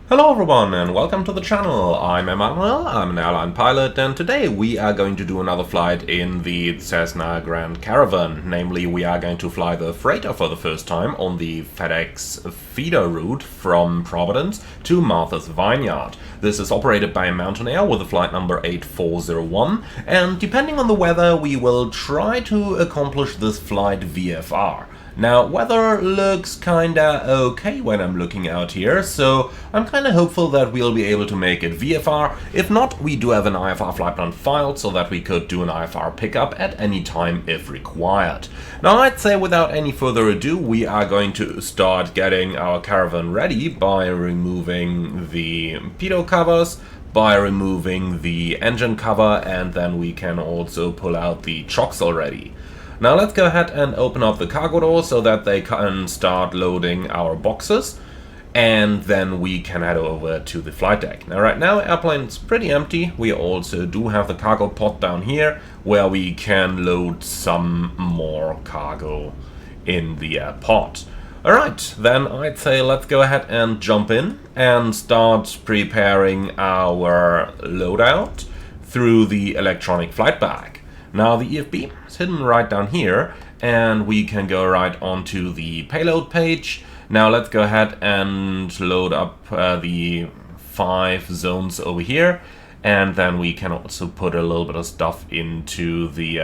Hello everyone and welcome to the channel. I'm Emmanuel, I'm an airline pilot, and today we are going to do another flight in the Cessna Grand Caravan. Namely, we are going to fly the freighter for the first time on the Fedex feeder route from Providence to Martha's Vineyard. This is operated by Mountain Air with the flight number 8401, and depending on the weather we will try to accomplish this flight VFR. Now, weather looks kinda okay when I'm looking out here, so I'm kinda hopeful that we'll be able to make it VFR. If not, we do have an IFR flight plan filed so that we could do an IFR pickup at any time if required. Now, I'd say without any further ado, we are going to start getting our caravan ready by removing the pitot covers, by removing the engine cover, and then we can also pull out the chocks already. Now let's go ahead and open up the cargo door so that they can start loading our boxes, and then we can head over to the flight deck. Now right now airplane's pretty empty. We also do have the cargo pod down here where we can load some more cargo in the pod. Alright, then I'd say let's go ahead and jump in and start preparing our loadout through the electronic flight bag. Now the EFB is hidden right down here, and we can go right onto the payload page. Now let's go ahead and load up the 5 zones over here, and then we can also put a little bit of stuff into the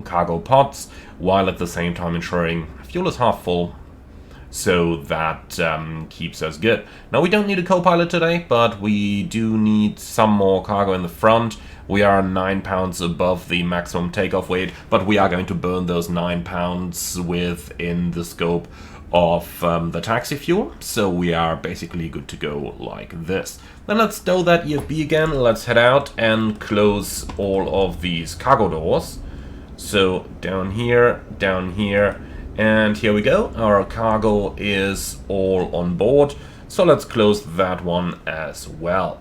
cargo pods, while at the same time ensuring fuel is half full, so that keeps us good. Now we don't need a co-pilot today, but we do need some more cargo in the front. We are 9 pounds above the maximum takeoff weight, but we are going to burn those 9 pounds within the scope of the taxi fuel, so we are basically good to go like this. Then let's stow that EFB again, let's head out and close all of these cargo doors. So down here, and here we go. Our cargo is all on board, so let's close that one as well.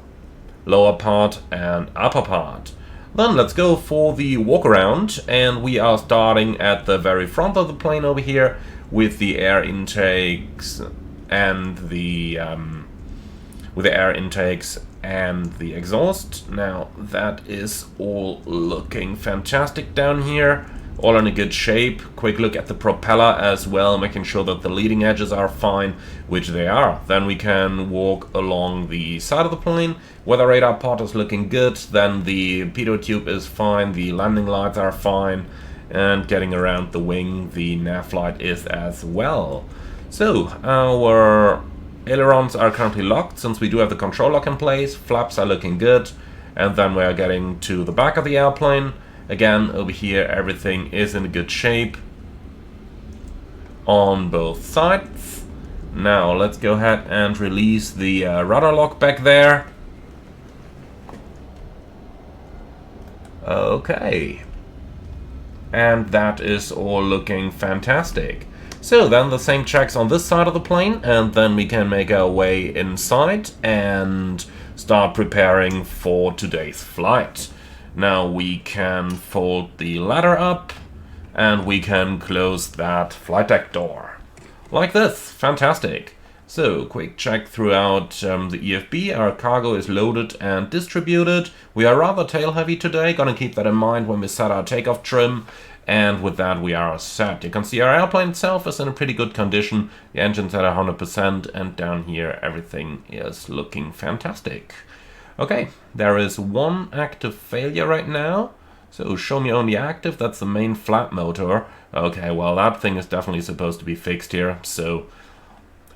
Lower part and upper part. Then let's go for the walk around, and we are starting at the very front of the plane over here with the air intakes and the exhaust. Now that is all looking fantastic down here. All in a good shape. Quick look at the propeller as well, making sure that the leading edges are fine, which they are. Then we can walk along the side of the plane. Weather radar pod is looking good, then the pitot tube is fine, the landing lights are fine, and getting around the wing, the nav light is as well. So, our ailerons are currently locked, since we do have the control lock in place. Flaps are looking good, and then we are getting to the back of the airplane. Again, over here everything is in good shape on both sides. Now let's go ahead and release the rudder lock back there. Okay. And that is all looking fantastic. So then the same checks on this side of the plane, and then we can make our way inside and start preparing for today's flight. Now we can fold the ladder up, and we can close that flight deck door. Like this. Fantastic. So, quick check throughout the EFB. Our cargo is loaded and distributed. We are rather tail heavy today. Gonna keep that in mind when we set our takeoff trim. And with that we are set. You can see our airplane itself is in a pretty good condition. The engine's at 100%, and down here everything is looking fantastic. Okay, there is one active failure right now, so show me only active. That's the main flap motor. Okay, well that thing is definitely supposed to be fixed here, so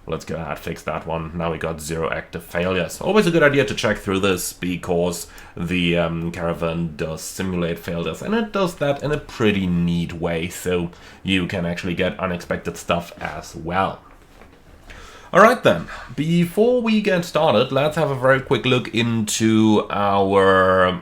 let's go ahead and fix that one. Now we got 0 active failures. Always a good idea to check through this, because the caravan does simulate failures, and it does that in a pretty neat way, so you can actually get unexpected stuff as well. Alright then, before we get started, let's have a very quick look into our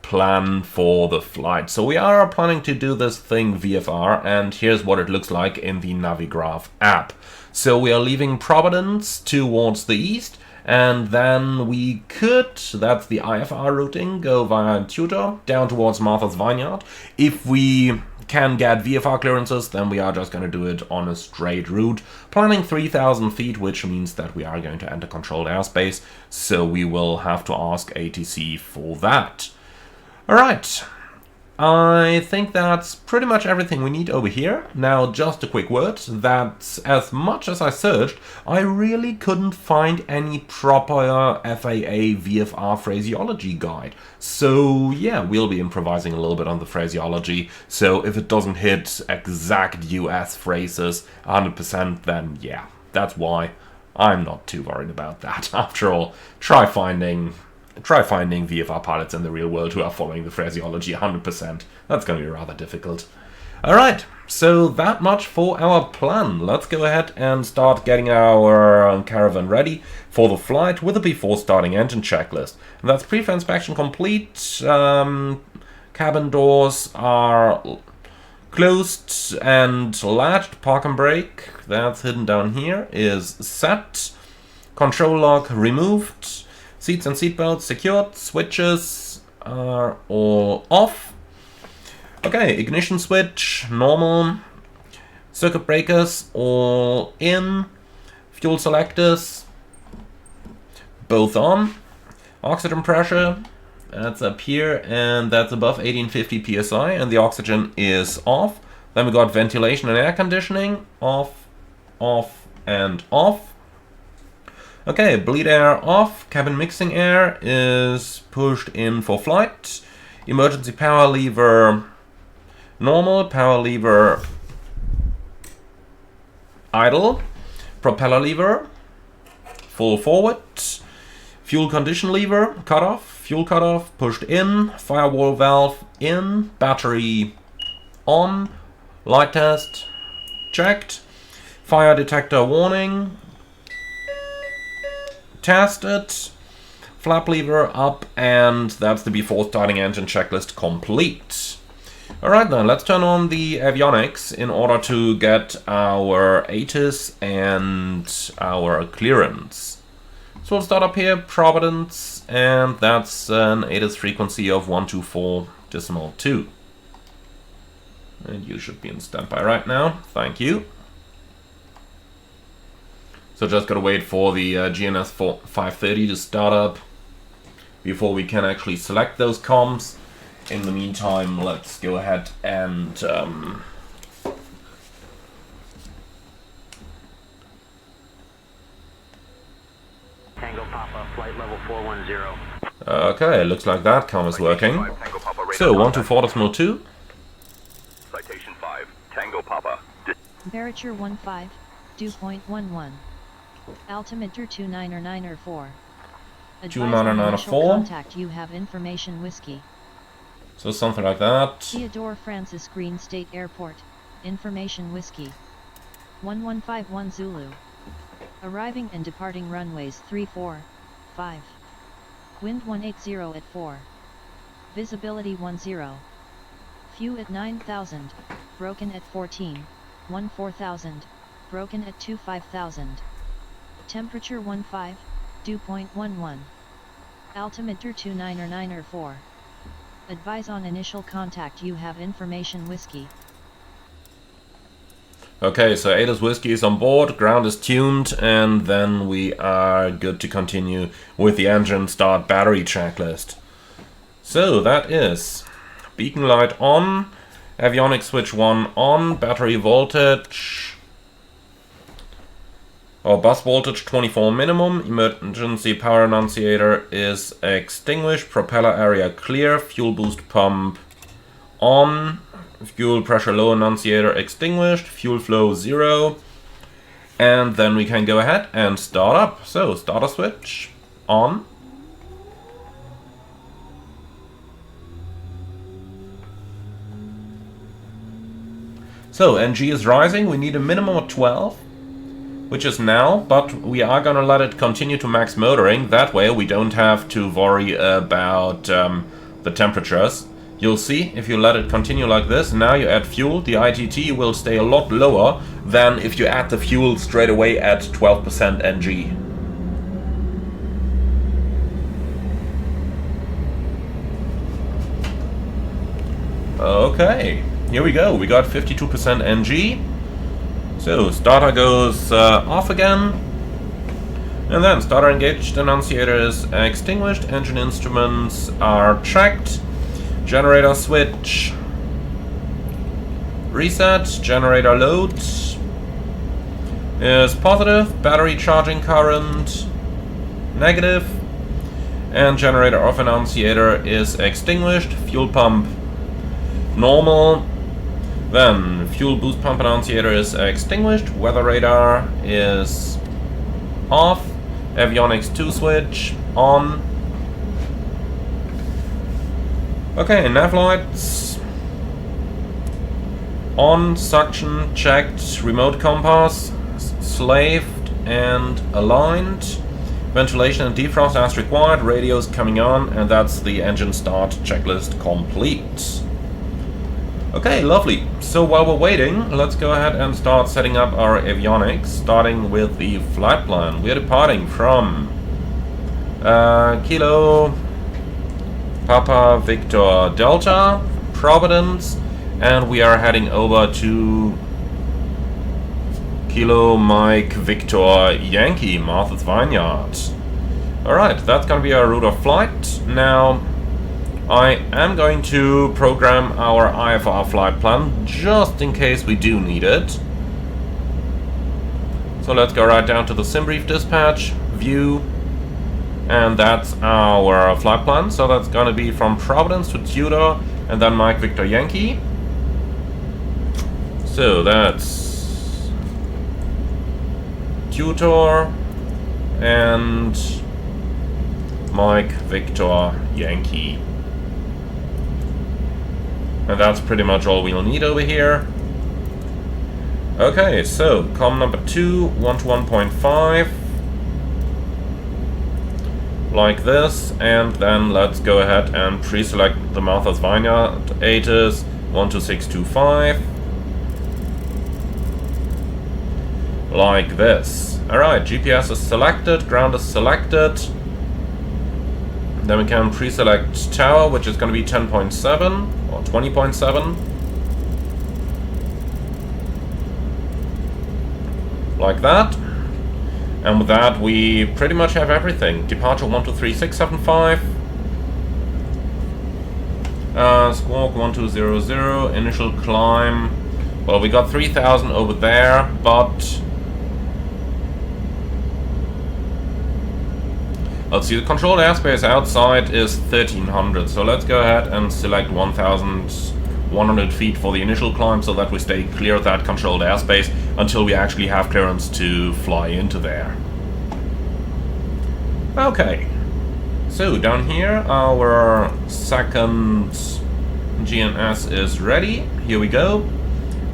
plan for the flight. So we are planning to do this thing VFR, and here's what it looks like in the Navigraph app. So we are leaving Providence towards the east, and then we could, that's the IFR routing, go via Tutor down towards Martha's Vineyard. If we can get VFR clearances, then we are just going to do it on a straight route, planning 3,000 feet, which means that we are going to enter controlled airspace, so we will have to ask ATC for that. Alright, I think that's pretty much everything we need over here. Now, just a quick word that as much as I searched, I really couldn't find any proper FAA VFR phraseology guide. So yeah, we'll be improvising a little bit on the phraseology. So if it doesn't hit exact US phrases 100%, then yeah, that's why I'm not too worried about that. After all, try finding VFR pilots in the real world who are following the phraseology 100%. That's going to be rather difficult. Alright, so that much for our plan. Let's go ahead and start getting our Caravan ready for the flight with a before starting engine checklist. And that's pre-flight inspection complete. Cabin doors are closed and latched. Park and brake, that's hidden down here, is set. Control lock removed. Seats and seatbelts secured, switches are all off. Okay, ignition switch, normal. Circuit breakers all in. Fuel selectors, both on. Oxygen pressure, that's up here, and that's above 1850 psi, and the oxygen is off. Then we got ventilation and air conditioning, off, off, and off. Okay, bleed air off, cabin mixing air is pushed in for flight. Emergency power lever normal, power lever idle. Propeller lever full forward. Fuel condition lever cut off, fuel cut off pushed in. Firewall valve in, battery on. Light test checked. Fire detector warning tested. Flap lever up, and that's the before starting engine checklist complete. Alright then, let's turn on the avionics in order to get our ATIS and our clearance. So we'll start up here, Providence, and that's an ATIS frequency of 124.2. And you should be in standby right now, thank you. So just gotta wait for the GNS 530 to start up before we can actually select those comms. In the meantime, let's go ahead and Tango Papa, flight level 410. Okay, looks like that comm is working. So 124.2. Citation 5, Tango Papa. Temperature 15, dew point 11. Altimeter 29904. 29904. Contact you have information whiskey. So something like that. Theodore Francis Green State Airport. Information whiskey. 1151 Zulu. Arriving and departing runways 345. Wind 180 at 4. Visibility 10. Few at 9,000. Broken at 14. 14,000. Broken at 25,000. Temperature 15, dew point 11. Altimeter 29904. Advise on initial contact you have information whiskey. Okay, so ATIS whiskey is on board, ground is tuned, and then we are good to continue with the engine start battery checklist. So that is beacon light on, avionics switch 1 on, battery voltage or bus voltage 24 minimum, emergency power annunciator is extinguished, propeller area clear, fuel boost pump on, fuel pressure low annunciator extinguished, fuel flow 0, and then we can go ahead and start up. So starter switch on. So NG is rising, we need a minimum of 12. Which is now, but we are gonna let it continue to max motoring. That way we don't have to worry about the temperatures. You'll see, if you let it continue like this, now you add fuel, the ITT will stay a lot lower than if you add the fuel straight away at 12% NG. Okay. here we go. We got 52% NG. So starter goes off again. And then starter engaged, annunciator is extinguished, engine instruments are checked, generator switch reset, generator load is positive, battery charging current negative, and generator off annunciator is extinguished, fuel pump normal, then fuel boost pump annunciator is extinguished, weather radar is off, Avionics 2 switch on. Okay, nav lights on, suction checked, remote compass slaved and aligned, ventilation and defrost as required, radios coming on, and that's the engine start checklist complete. Okay, lovely. So while we're waiting, let's go ahead and start setting up our avionics, starting with the flight plan. We're departing from Kilo Papa Victor Delta, Providence, and we are heading over to Kilo Mike Victor Yankee, Martha's Vineyard. Alright, that's going to be our route of flight. Now, I am going to program our IFR flight plan just in case we do need it. So let's go right down to the SimBrief dispatch, view, and that's our flight plan. So that's going to be from Providence to Tudor and then Mike Victor Yankee. So that's Tudor and Mike Victor Yankee. And that's pretty much all we'll need over here. Okay, so comm number 2, 1 to 1.5. Like this, and then let's go ahead and pre-select the Martha's Vineyard ATIS 12625. Like this. Alright, GPS is selected, ground is selected. Then we can pre-select tower, which is going to be 10.7 or 20.7. Like that. And with that, we pretty much have everything. Departure 123675. Squawk 1200. Initial climb. Well, we got 3000 over there, but let's see, the controlled airspace outside is 1300, so let's go ahead and select 1100 feet for the initial climb so that we stay clear of that controlled airspace until we actually have clearance to fly into there. Okay, so down here our second GNS is ready. Here we go,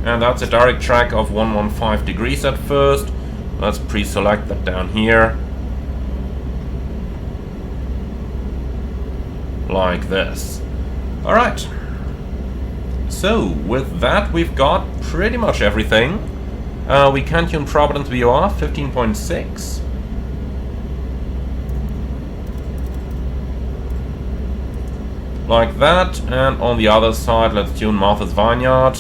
and that's a direct track of 115 degrees at first. Let's pre-select that down here. Like this. Alright. So, with that we've got pretty much everything. We can tune Providence VOR 15.6. Like that, and on the other side let's tune Martha's Vineyard,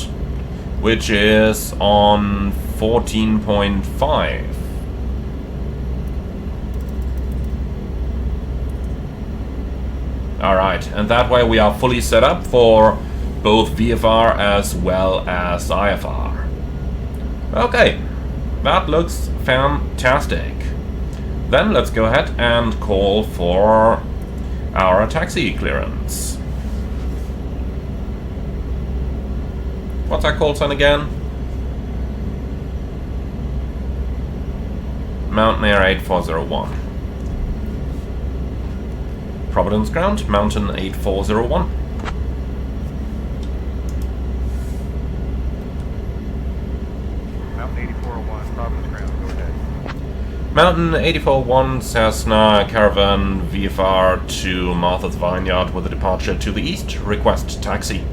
which is on 14.5. Alright, and that way we are fully set up for both VFR as well as IFR. Okay, that looks fantastic. Then let's go ahead and call for our taxi clearance. What's our call sign again? Mountain Air 8401. Providence ground, Mountain 8401. Mountain 8401, Providence ground, go ahead. Mountain 8401, Cessna Caravan VFR to Martha's Vineyard with a departure to the east. Request taxi.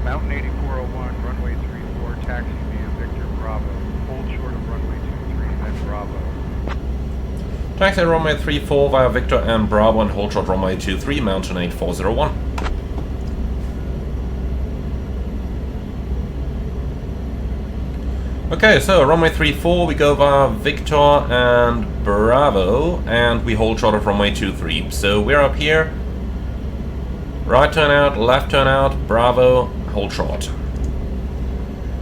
Mountain 8401, runway 34, taxi via Victor Bravo. Hold short of runway 23, then Bravo. Taxi runway 34 via Victor and Bravo and hold short runway 23, mountain 8401. Okay, so runway 34, we go via Victor and Bravo, and we hold short of runway 23. So we're up here. Right turn out, left turn out, Bravo, hold short.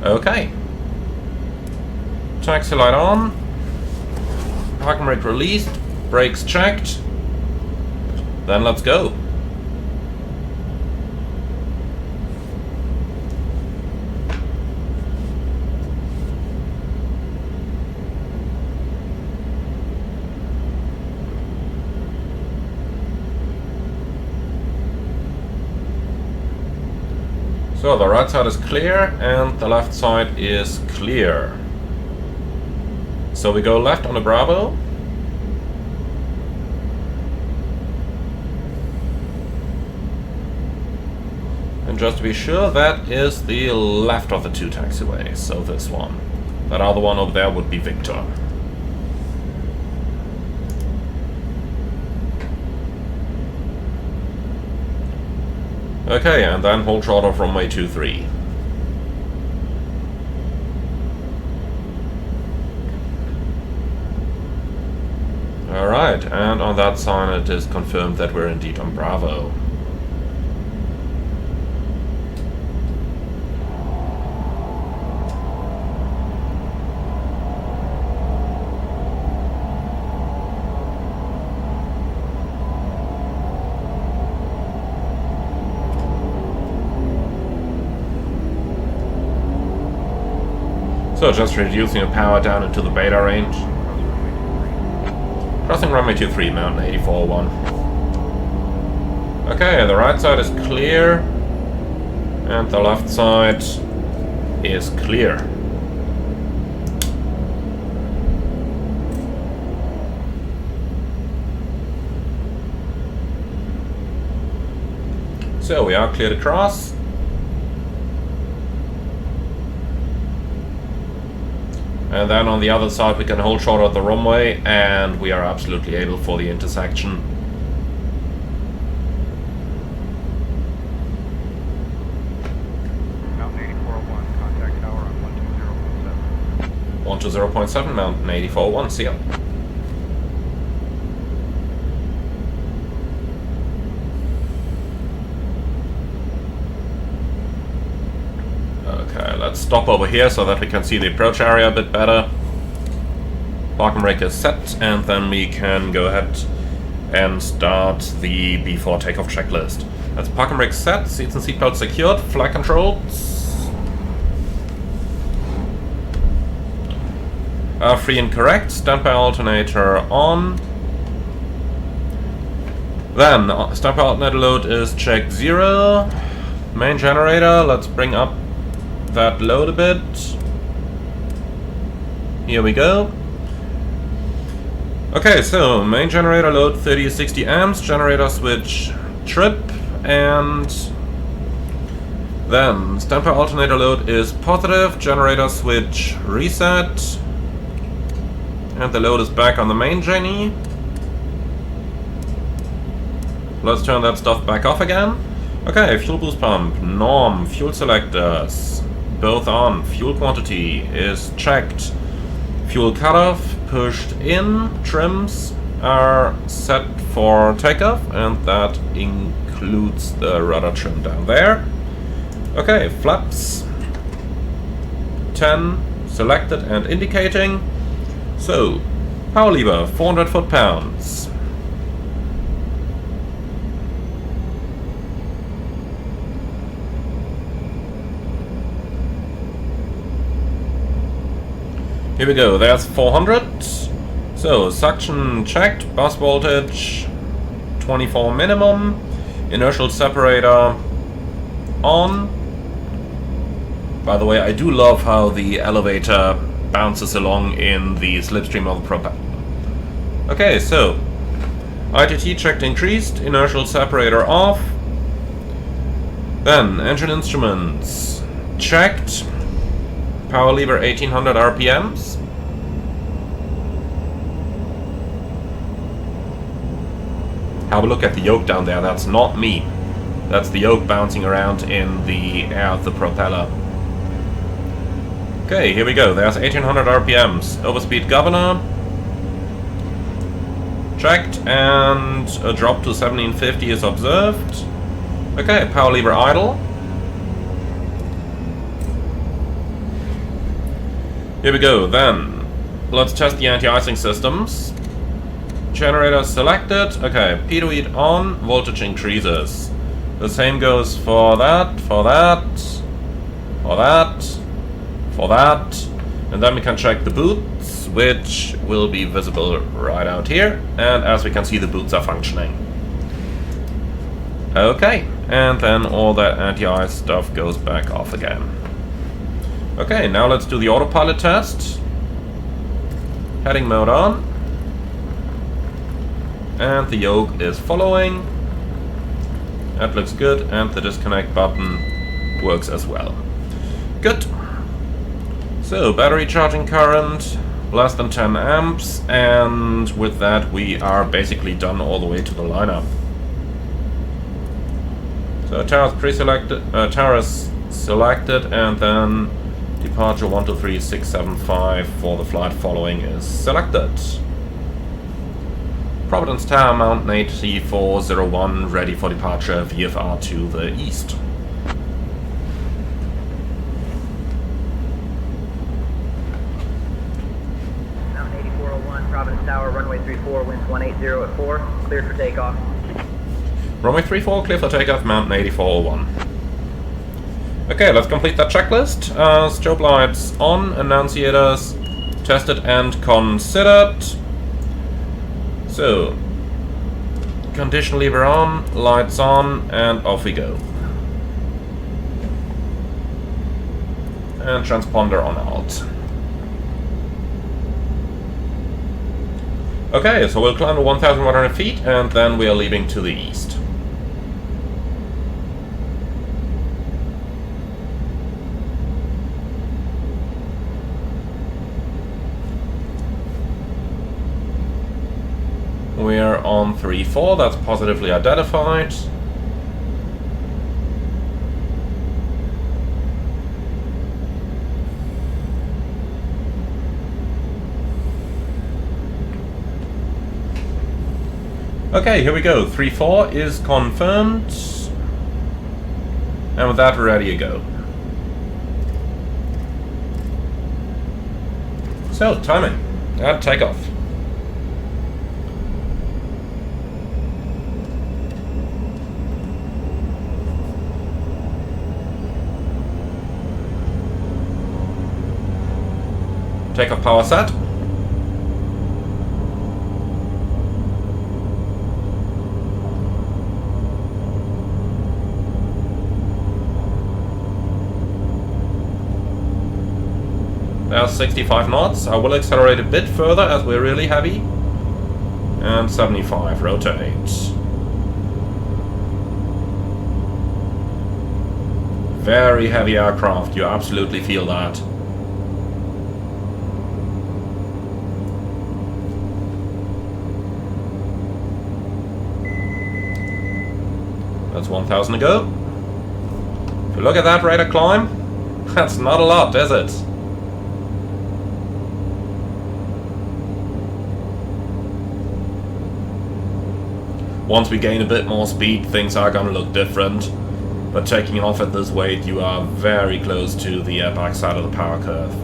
Okay. Taxi light on. Parking brake released. Brakes checked. Then let's go. So the right side is clear and the left side is clear. So we go left on the Bravo. And just to be sure, that is the left of the two taxiways, so this one. That other one over there would be Victor. Okay, and then hold short of runway 23. Alright, and on that sign it is confirmed that we're indeed on Bravo. So just reducing the power down into the beta range. Crossing runway 23, mountain 8401. Okay, the right side is clear. And the left side is clear. So we are clear to cross. And then on the other side we can hold short of the runway and we are absolutely able for the intersection. Mountain 8401, contact tower on 120.7. 120.7, mountain 8401, see ya. Okay, let's stop over here so that we can see the approach area a bit better. Parking brake is set, and then we can go ahead and start the before takeoff checklist. That's parking brake set, seats and seatbelts secured, flight controls are free and correct, standby alternator on. Then standby alternator load is check 0. Main generator, let's bring up that load a bit. Here we go. Okay, so main generator load 30-60 amps, generator switch trip, and then standby alternator load is positive, generator switch reset, and the load is back on the main Jenny. Let's turn that stuff back off again. Okay, fuel boost pump, norm, fuel selectors, both on. Fuel quantity is checked. Fuel cutoff pushed in. Trims are set for takeoff, and that includes the rudder trim down there. Okay, flaps 10 selected and indicating. So, power lever 400 foot-pounds. Here we go, there's 400. So, suction checked, bus voltage 24 minimum, inertial separator on. By the way, I do love how the elevator bounces along in the slipstream of the propeller. Okay, so, ITT checked increased, inertial separator off. Then, engine instruments checked. Power lever 1800 RPMs. Have a look at the yoke down there. That's not me. That's the yoke bouncing around in the air of the propeller. Okay, here we go. There's 1800 RPMs. Overspeed governor. Checked, and a drop to 1750 is observed. Okay, power lever idle. Here we go, then. Let's test the anti-icing systems. Generator selected. Okay, pitot on, voltage increases. The same goes for that, for that, for that, for that. And then we can check the boots, which will be visible right out here. And as we can see, the boots are functioning. Okay, and then all that anti-ice stuff goes back off again. Okay, now let's do the autopilot test. Heading mode on. And the yoke is following. That looks good, and the disconnect button works as well. Good. So, battery charging current, less than 10 amps, and with that we are basically done all the way to the lineup. So, tower is pre-selected, tower is selected, and then departure 123675 for the flight following is selected. Providence Tower, Mountain 8401, ready for departure, VFR to the east. Mountain 8401, Providence Tower, runway 34, winds 180 at 4, cleared for takeoff. Runway 34, clear for takeoff, Mountain 8401. Okay, let's complete that checklist. Strobe lights on, annunciators tested and considered. So, condition lever on, lights on, and off we go. And transponder on out. Okay, so we'll climb to 1,100 feet, and then we are leaving to the east. We're on 3-4, that's positively identified. Okay, here we go. 3-4 is confirmed. And with that, we're ready to go. So, timing and takeoff. Takeoff power set. There's 65 knots. I will accelerate a bit further as we're really heavy. And 75, rotate. Very heavy aircraft, you absolutely feel that. That's 1,000 to go. If you look at that rate of climb, that's not a lot, is it? Once we gain a bit more speed, things are gonna look different. But taking off at this weight, you are very close to the backside of the power curve.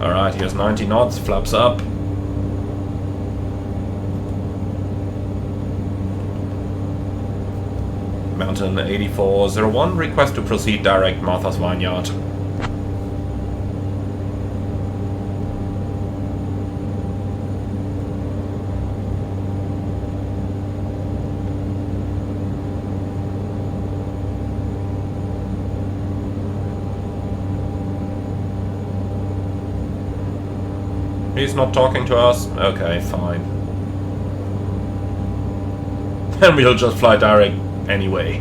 Alright, here's 90 knots, flaps up. Mountain 8401, request to proceed direct Martha's Vineyard. He's not talking to us? Okay, fine. Then we'll just fly direct anyway.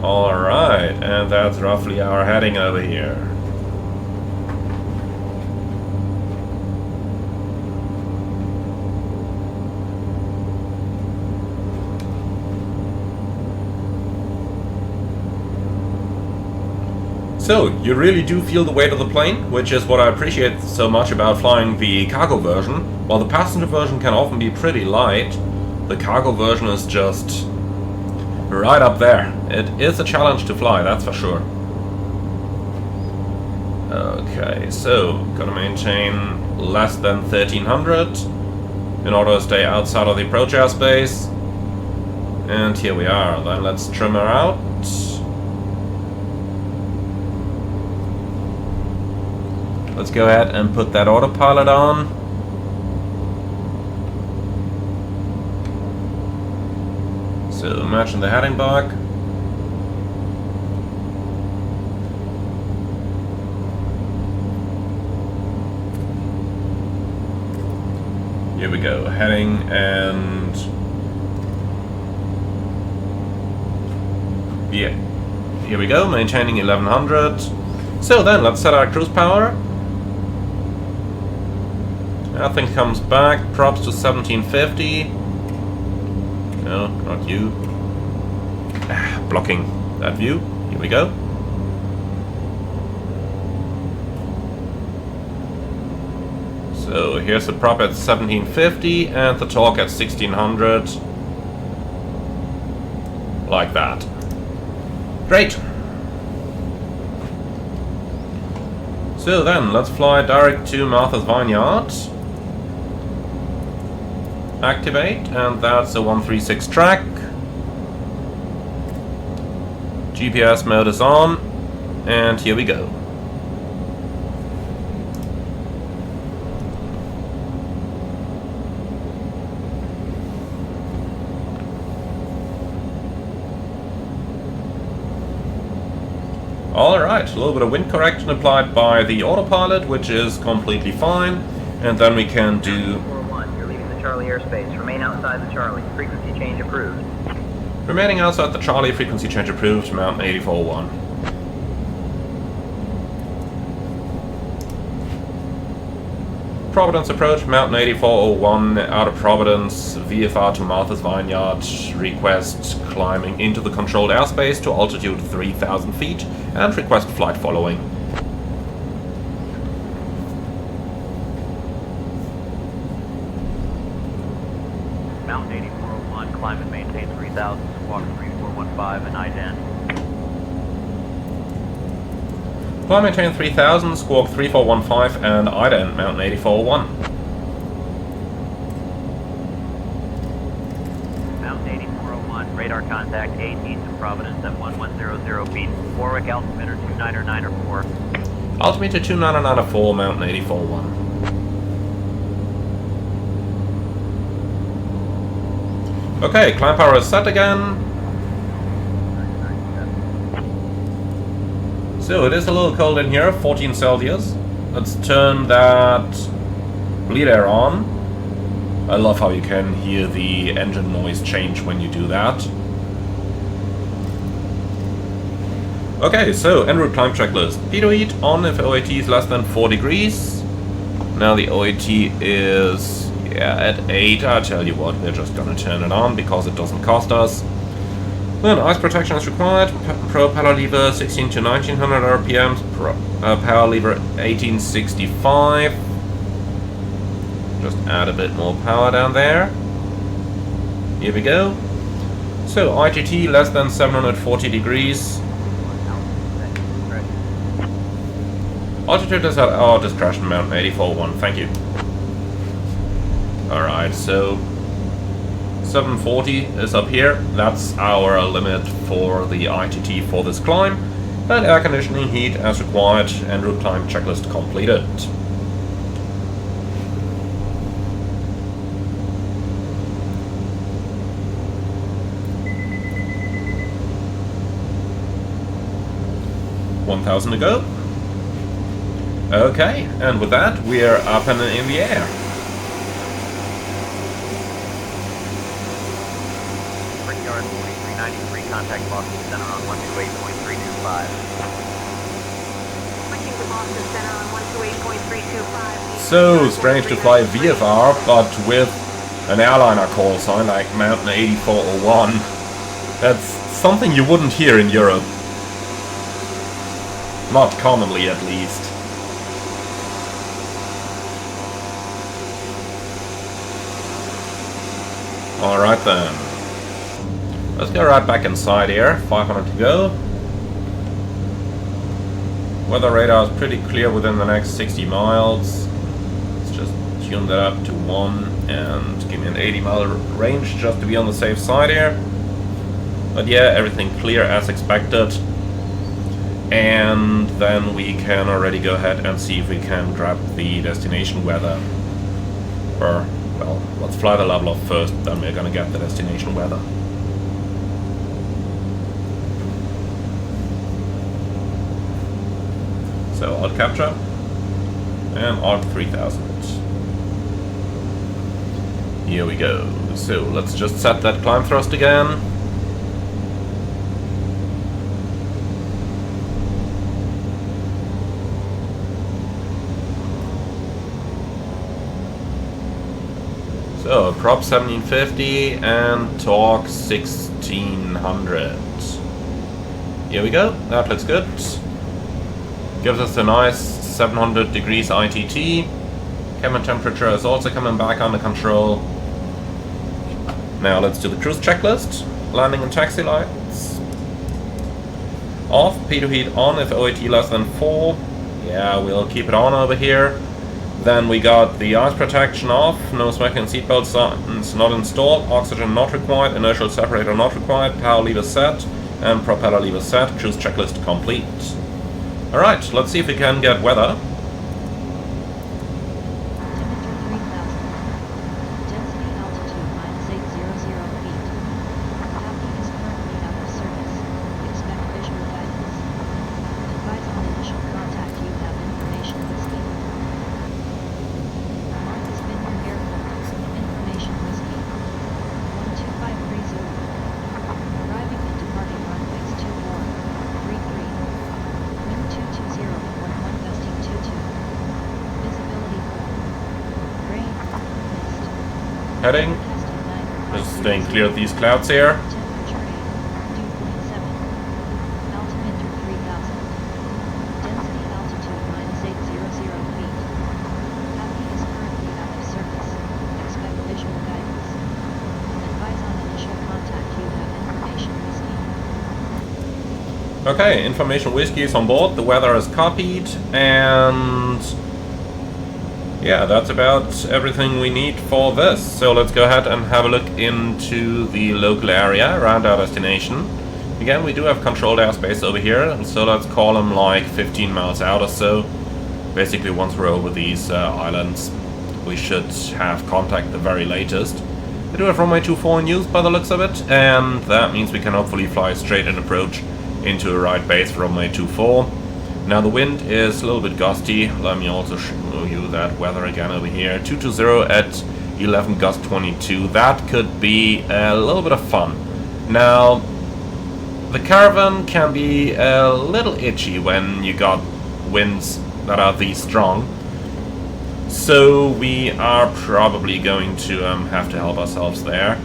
Alright, and that's roughly our heading over here. So, you really do feel the weight of the plane, which is what I appreciate so much about flying the cargo version. While the passenger version can often be pretty light, the cargo version is just right up there. It is a challenge to fly, that's for sure. Okay, so gotta maintain less than 1300 in order to stay outside of the approach airspace. And here we are. Then let's trim her out. Let's go ahead and put that autopilot on. So imagine the heading back. Here we go, heading and yeah, here we go, maintaining 1100. So then let's set our cruise power. Nothing comes back, props to 1750. No, not you. Blocking that view. Here we go. So here's the prop at 1750 and the torque at 1600. Like that. Great! So then, let's fly direct to Martha's Vineyard. Activate, and that's a 136 track. GPS mode is on, and here we go. Alright, a little bit of wind correction applied by the autopilot, which is completely fine. And then we can do... 401, you're leaving the Charlie airspace. Remain outside the Charlie. Frequency change approved. Remaining outside the Charlie, frequency change approved, Mountain 8401. Providence approach, Mountain 8401, out of Providence, VFR to Martha's Vineyard, request climbing into the controlled airspace to altitude 3000 feet, and request flight following. Mountain 8401, climb and maintain 3000, squawk 3415 and ident. Climb maintain 3000, squawk 3415 and ident, Mountain 8401. Mountain 8401, radar contact AT to Providence at 1100 feet. Warwick altimeter 2994. Altimeter 2994, Mountain 8401. Okay, climb power is set again. So it is a little cold in here, 14 Celsius. Let's turn that bleed air on. I love how you can hear the engine noise change when you do that. Okay, so en route climb checklist. Pitot heat on if OAT is less than 4 degrees. Now the OAT is at 8. I tell you what, we're just gonna turn it on because it doesn't cost us. Then ice protection is required. Propeller lever 16 to 1900 RPMs. Power lever 1865. Just add a bit more power down there. Here we go. So IGT less than 740 degrees. Altitude is at our discretion, Mountain 8401. Thank you. Alright, so 740 is up here. That's our limit for the ITT for this climb. And air conditioning heat as required. En route climb checklist completed. $1,000 to go. Okay, and with that, we're up and in the air. Vineyard 4393, contact Boston Center on 128.325. Switching to Boston Center on 128.325. So strange to fly VFR, but with an airliner call sign like Mountain 8401. That's something you wouldn't hear in Europe. Not commonly, at least. Alright then. Let's go right back inside here. 500 to go. Weather radar is pretty clear within the next 60 miles. Let's just tune that up to 1 and give me an 80-mile range just to be on the safe side here. But yeah, everything clear as expected. And then we can already go ahead and see if we can grab the destination weather. Or, well, let's fly the level off first, then we're gonna get the destination weather. So, alt capture and alt 3000. Here we go. So, let's just set that climb thrust again. So, prop 1750 and torque 1600. Here we go, that looks good. Gives us a nice 700 degrees ITT. Cabin temperature is also coming back under control. Now let's do the cruise checklist. Landing and taxi lights. Off, P2 heat on if OAT less than 4. Yeah, we'll keep it on over here. Then we got the ice protection off, no smoking seatbelt signs not installed, oxygen not required, inertial separator not required, power lever set, and propeller lever set. Cruise checklist complete. Alright, let's see if we can get weather. Heading. Just staying clear of these clouds here. Okay, information whiskey is on board, the weather is copied, and yeah, that's about everything we need for this. So let's go ahead and have a look into the local area around our destination. Again, we do have controlled airspace over here, so let's call them like 15 miles out or so. Basically, once we're over these islands, we should have contact the very latest. We do have runway 24 in use by the looks of it, and that means we can hopefully fly straight and approach into a right base for runway 24. Now the wind is a little bit gusty. Let me also show you that weather again over here. 220 at 11 gust 22. That could be a little bit of fun. Now the Caravan can be a little itchy when you got winds that are these strong. So we are probably going to have to help ourselves there.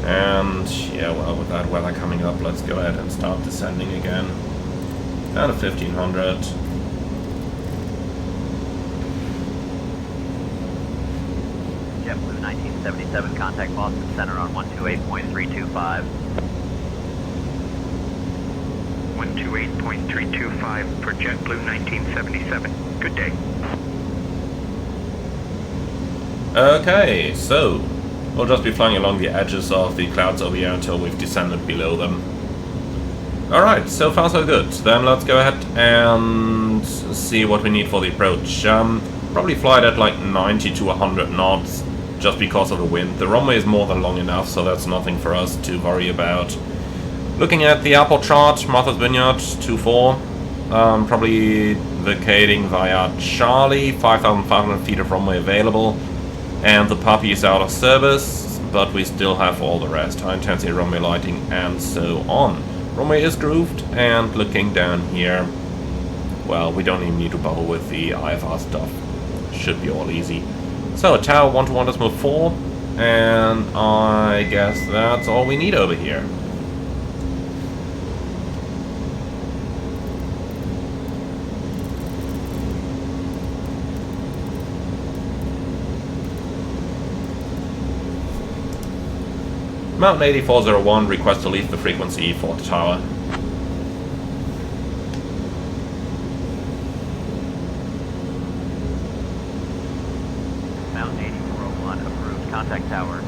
And yeah, well, with that weather coming up, let's go ahead and start descending again. Down to 1500. JetBlue 1977, contact Boston Center on 128.325. 128.325 for JetBlue 1977. Good day. Okay, so we'll just be flying along the edges of the clouds over here until we've descended below them. Alright, so far so good. Then let's go ahead and see what we need for the approach. Probably fly it at like 90 to 100 knots, just because of the wind. The runway is more than long enough, so that's nothing for us to worry about. Looking at the airport chart, Martha's Vineyard 24, probably vacating via Charlie, 5,500 feet of runway available, and the puppy is out of service, but we still have all the rest, high intensity runway lighting and so on. Runway is grooved, and looking down here, well, we don't even need to bother with the IFR stuff. Should be all easy. So, tower 121.4, and I guess that's all we need over here. Mountain 8401, request to leave the frequency for the tower. Mountain 8401, approved. Contact tower.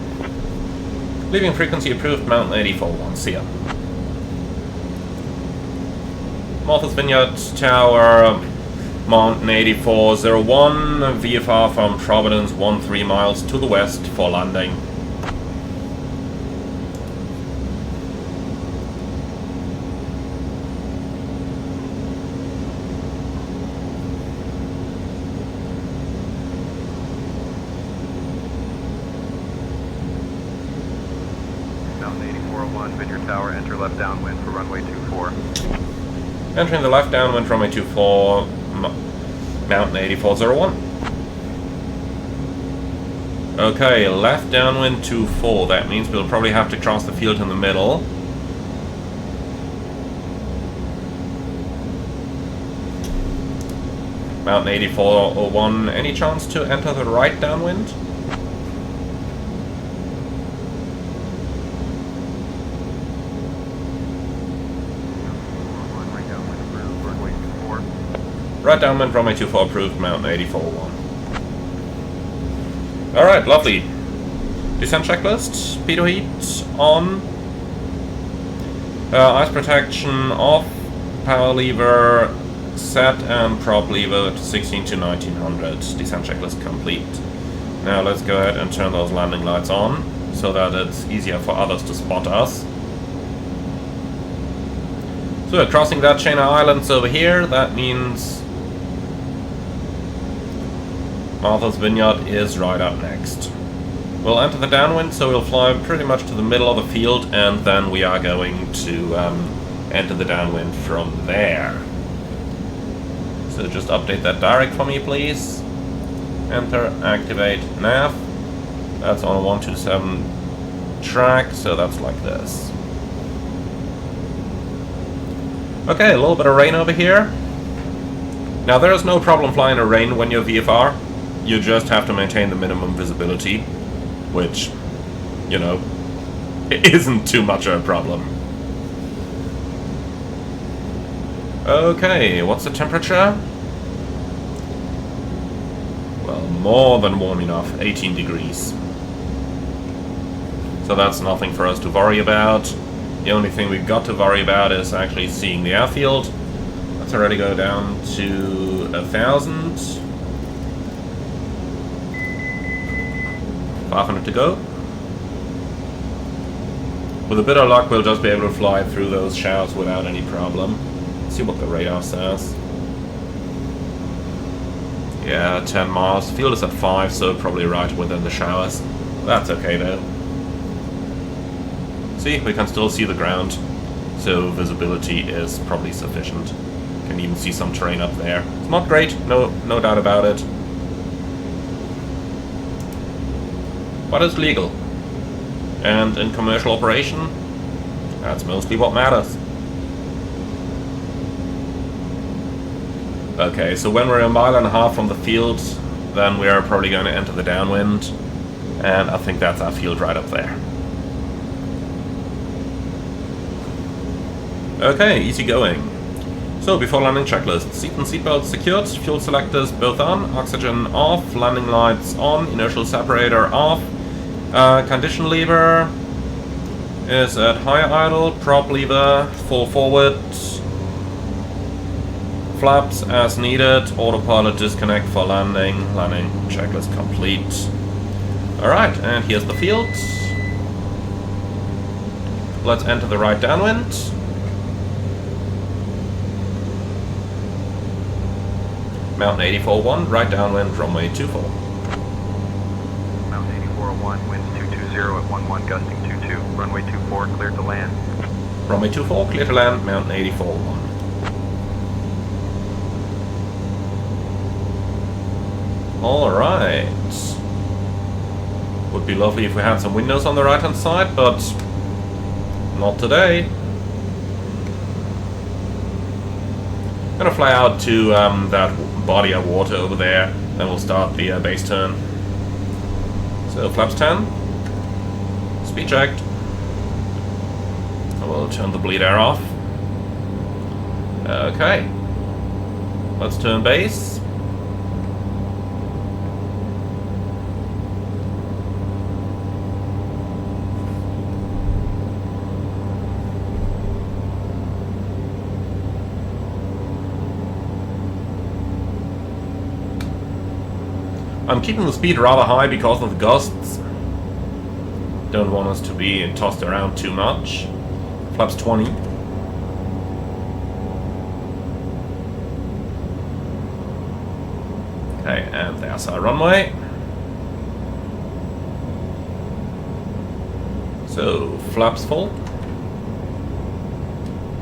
Leaving frequency approved, Mountain 8401, see ya. Moza's Vineyard Tower, Mountain 8401, VFR from Providence, 13 miles to the west for landing. Mountain 8401, Vineyard Tower, enter left downwind for runway 24. Entering the left downwind runway 24, Mountain 8401. Okay, left downwind 24, that means we'll probably have to cross the field in the middle. Mountain 8401, any chance to enter the right downwind? Right downwind, runway 24 approved, Mountain 8401. Alright, lovely. Descent checklist, pitot heat on. Ice protection off, power lever set, and prop lever to 16 to 1900. Descent checklist complete. Now let's go ahead and turn those landing lights on, so that it's easier for others to spot us. So we're crossing that chain of islands over here, that means Moza's Vineyard is right up next. We'll enter the downwind, so we'll fly pretty much to the middle of the field, and then we are going to enter the downwind from there. So just update that direct for me, please. Enter, activate nav. That's on a 127 track, so that's like this. Okay, a little bit of rain over here. Now there is no problem flying in rain when you're VFR. You just have to maintain the minimum visibility, which, you know, isn't too much of a problem. Okay, what's the temperature? Well, more than warm enough, 18 degrees. So that's nothing for us to worry about. The only thing we've got to worry about is actually seeing the airfield. Let's already go down to 1,000. 500 to go. With a bit of luck, we'll just be able to fly through those showers without any problem. Let's see what the radar says. Yeah, 10 miles. Field is at 5, so probably right within the showers. That's okay though. See, we can still see the ground, so visibility is probably sufficient. Can even see some terrain up there. It's not great, no doubt about it. But it's legal. And in commercial operation, that's mostly what matters. Okay, so when we're a mile and a half from the field, then we are probably going to enter the downwind. And I think that's our field right up there. Okay, easy going. So, before landing checklist, seat and seatbelts secured, fuel selectors both on, oxygen off, landing lights on, inertial separator off, condition lever is at high idle, prop lever full forward, flaps as needed, autopilot disconnect for landing, landing checklist complete. Alright, and here's the field. Let's enter the right downwind. Mountain 8401, right downwind, runway 24. Mountain 8401, winds 220 at 11, gusting 22. Runway 24, cleared to land. Runway 24, clear to land, Mountain 8401. Alright. Would be lovely if we had some windows on the right hand side, but not today. I'm gonna fly out to that body of water over there, then we'll start the base turn. So flaps 10, speed checked, We'll turn the bleed air off. Okay. Let's turn base. I'm keeping the speed rather high because of the gusts. Don't want us to be tossed around too much. Flaps 20. Okay, and there's our runway. So, flaps full.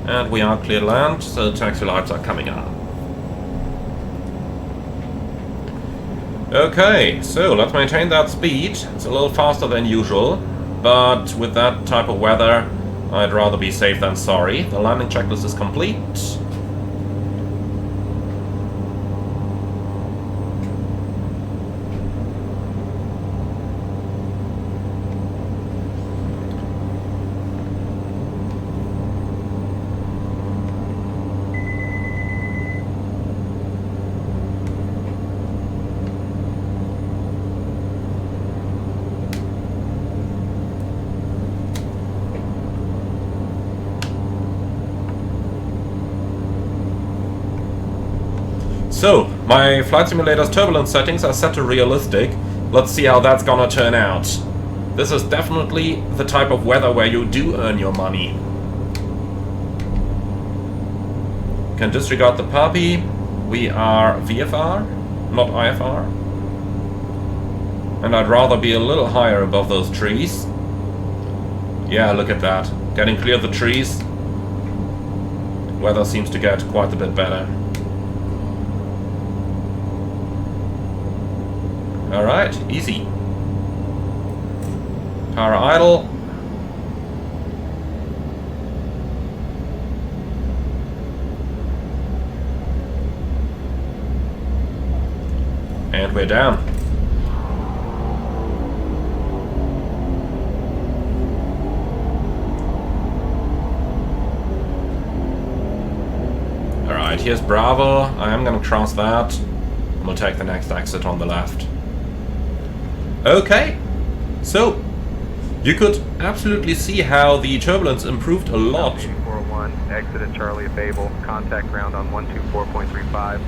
And we are clear to land, so taxi lights are coming on. Okay, so let's maintain that speed. It's a little faster than usual, but with that type of weather, I'd rather be safe than sorry. The landing checklist is complete. So, my flight simulator's turbulence settings are set to realistic. Let's see how that's gonna turn out. This is definitely the type of weather where you do earn your money. Can disregard the puppy. We are VFR, not IFR. And I'd rather be a little higher above those trees. Yeah, look at that. Getting clear of the trees. Weather seems to get quite a bit better. Alright, easy. Power idle. And we're down. Alright, here's Bravo. I am gonna cross that. And we'll take the next exit on the left. Okay, so you could absolutely see how the turbulence improved a lot. 8401, exit at Charlie at Babel, contact ground on 124.35.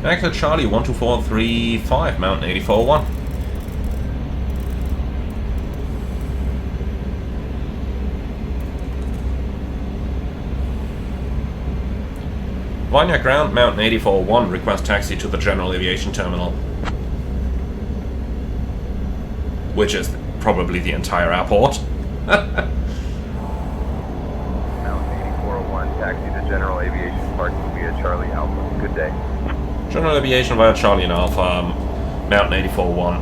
Exit Charlie 12435, Mountain 8401. Vineyard ground, Mountain 8401, request taxi to the General Aviation Terminal. Which is probably the entire airport. Mountain 8401, taxi to General Aviation Parking via Charlie Alpha. Good day. General Aviation via Charlie and Alpha, Mountain 8401.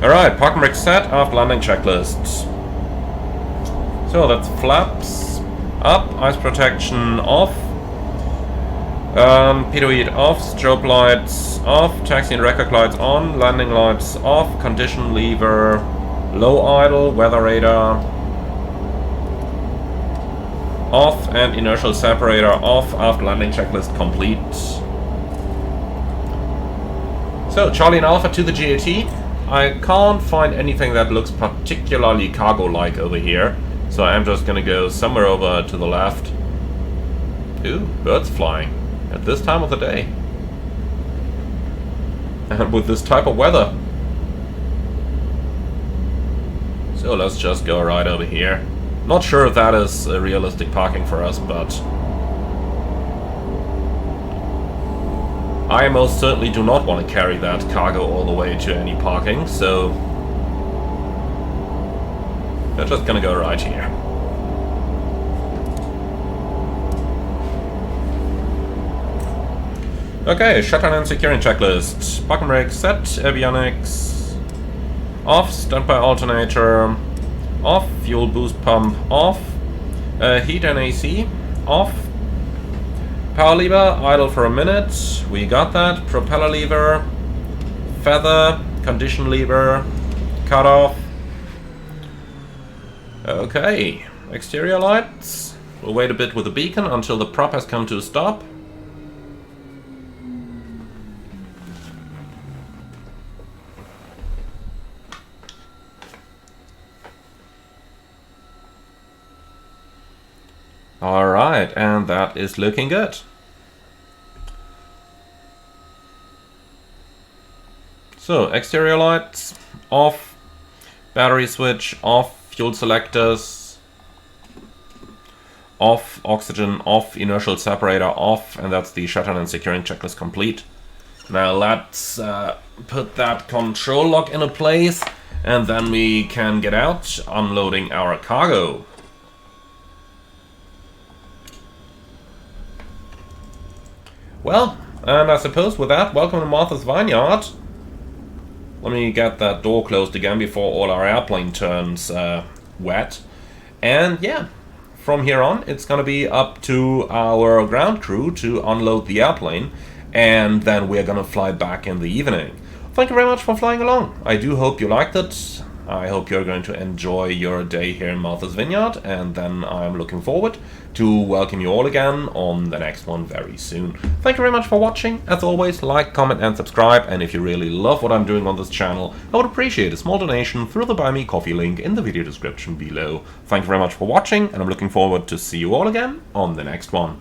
Alright, parking brake set, aft landing checklist. So that's flaps up, ice protection off. Pitot off, strobe lights off, taxi and record lights on, landing lights off, condition lever low idle, weather radar off, and inertial separator off, after landing checklist complete. So, Charlie and Alpha to the GAT. I can't find anything that looks particularly cargo-like over here, so I am just gonna go somewhere over to the left. Ooh, birds flying. At this time of the day. And with this type of weather. So let's just go right over here. Not sure if that is realistic parking for us, but I most certainly do not want to carry that cargo all the way to any parking, so we're just gonna go right here. Okay, shutdown and securing checklist. Parking brake set, avionics off, standby alternator off, fuel boost pump off, heat and AC off, power lever idle for a minute, we got that, propeller lever, feather, condition lever, cut off. Okay, Exterior lights. We'll wait a bit with the beacon until the prop has come to a stop. Alright, and that is looking good. So, exterior lights off, battery switch off, fuel selectors off, oxygen off, inertial separator off, and that's the shutdown and securing checklist complete. Now let's put that control lock into place, and then we can get out, unloading our cargo. Well, and I suppose with that, welcome to Martha's Vineyard. Let me get that door closed again before all our airplane turns wet. And yeah, from here on, it's gonna be up to our ground crew to unload the airplane, and then we're gonna fly back in the evening. Thank you very much for flying along. I do hope you liked it. I hope you're going to enjoy your day here in Martha's Vineyard, and then I'm looking forward to welcome you all again on the next one very soon. Thank you very much for watching. As always, like, comment and subscribe, and if you really love what I'm doing on this channel, I would appreciate a small donation through the Buy Me Coffee link in the video description below. Thank you very much for watching, and I'm looking forward to see you all again on the next one.